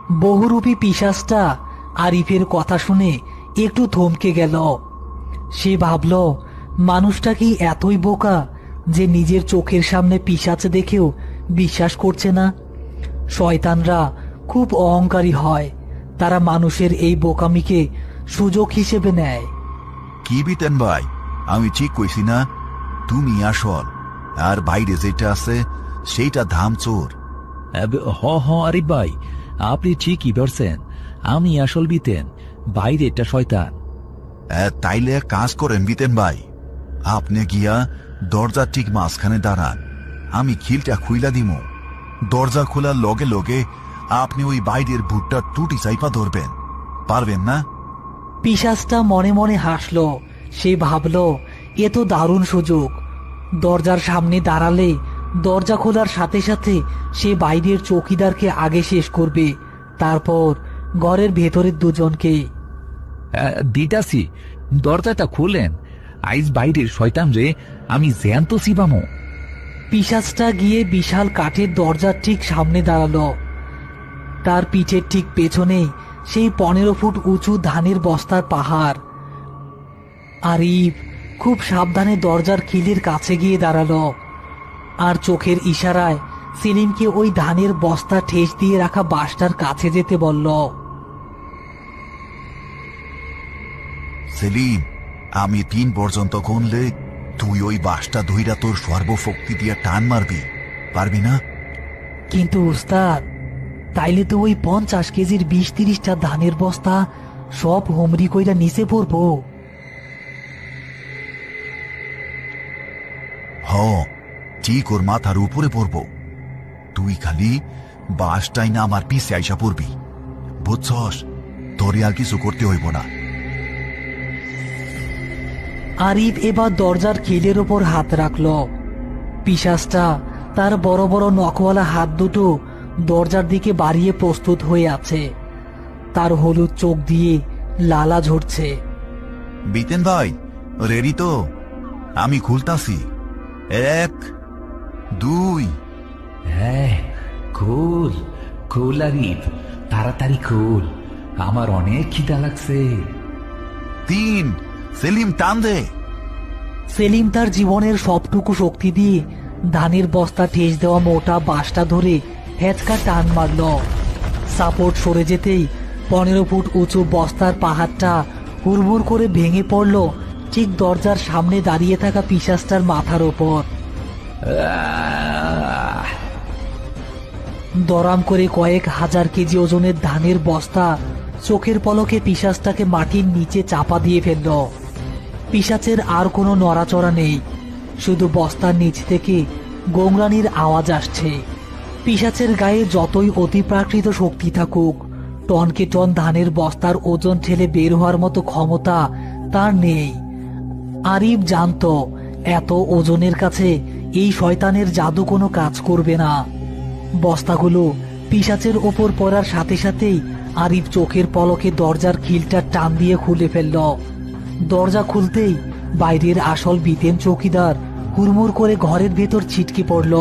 বহুরূপী পিশাচটা আরিফের কথা শুনে একটু থমকে গেল। সে ভাবল, মানুষটা কি এতই বোকা যে নিজের চোখের সামনে পিশাচ দেখেও বিশ্বাস করছে না? শয়তানরা খুব অহংকারী হয়, তারা মানুষের এই বোকামিকে সুযোগ হিসেবে নেয়। কি বিতেন ভাই, আমি ঠিক কইছি না? তুমি আসল, আর বাইরে যেটা আছে সেইটা ধামচোর। হ আরিফ ভাই, আপনি ঠিকই বলছেন। আমি আসল বিতেন, বাইরে এটা শয়তান। তাইলে এক কাজ করেন বিতেন ভাই, আপনি গিয়া দরজার ঠিক মাঝখানে দাঁড়ান, আমি খিলটা খুইলা দিমু। দরজা খোলার লগে লগে আপনি ওই বাইরের ভুট্টার টুটি চাইপা ধরবেন, পারবেন না? পিশাচটা মনে মনে হাসল। সে ভাবল, এ তো দারুণ সুযোগ। দরজার সামনে দাঁড়ালে দরজা খোলার সাথে সাথে সে বাইরের চৌকিদারকে আগে শেষ করবে, তারপর ঘরের ভেতরের দুজনকে। দিতাছি, দরজাটা খুলেন। আইজ বাইরের শয়তান রে আমি জ্যান্ত চিবামো। পিশাচটা গিয়ে বিশাল কাঠের দরজার ঠিক সামনে দাঁড়ালো। তার পিঠের ঠিক পেছনেই সেই 15 ফুট উঁচু ধানের বস্তার পাহাড়। আরিফ খুব সাবধানে দরজার খিলের কাছে গিয়ে দাঁড়ালো, আর চোখের ইশারায় সেলিমকে ওই ধানের বস্তা ঠেস দিয়ে রাখা বাসটার কাছে যেতে বলল। সেলিম, আমি 3 পর্যন্ত গুনলে তুই ওই বাসটা ধইরা তোর সর্বশক্তি দিয়ে টান মারবি, পারবি না? কিন্তু উস্তাদ, তাইলে তো ওই 50 কেজির 20-30টা ধানের বস্তা সব হুমরি কইরা নিচে পড়বো। হ, ঠিক ওর মাথার উপরে পড়ব। তুই খালি বাসটাই না আমার পিছে আইসা পড়বি, বুঝছস? তোরে আর কিছু করতে হইব না। আরিফ এবার দরজার খিলের ওপর হাত রাখল। পিশাচটা তার বড় বড় নখওয়ালা হাত দুটো দরজার দিকে বাড়িয়ে প্রস্তুত হয়ে আছে। তার হলুদ চোখ দিয়ে লালা ঝরছে। বিতেন ভাই, রেডি তো? আমি খুলতাছি। 1, 2। হ্যাঁ, খুল খুল আরিফ, তাড়াতাড়ি খুল, আমার অনেক খিদা লাগছে। 3। সেলিম, টান দে। সেলিম তার জীবনের সবটুকু শক্তি দিয়ে ধানের বস্তা ঠেস দেওয়া মোটা বাঁশটা ধরে হেঁচকা টান মারল। সাপোর্ট সরে যেতেই 15 ফুট উঁচু বস্তার পাহাড়টা হুড়মুড় করে ভেঙে পড়ল ঠিক দরজার সামনে দাঁড়িয়ে থাকা পিশাচটার মাথার ওপর। দরাম করে কয়েক হাজার কেজি ওজনের ধানের বস্তা চোখের পলকে পিশাচটাকে মাটির নিচে চাপা দিয়ে ফেলল। পিশাচের আর কোনো নড়াচড়া নেই, শুধু বস্তার নিচ থেকে গোংরানির আওয়াজ আসছে। পিশাচের গায়ে যতই অতিপ্রাকৃত শক্তি থাকুক, টনকে টন ধানের বস্তার ওজন ঠেলে বের হওয়ার মতো ক্ষমতা তার নেই। আরিফ জানতো এত ওজনের কাছে এই শয়তানের জাদু কোনো কাজ করবে না। বস্তাগুলো পিশাচের ওপর পড়ার সাথে সাথেই আরিফ চোখের পলকে দরজার খিলটা টান দিয়ে খুলে ফেলল। দরজা খুলতেই বাইরের আসল বিতেন চৌকিদার হুড়মুড় করে ঘরের ভেতর ছিটকে পড়ল।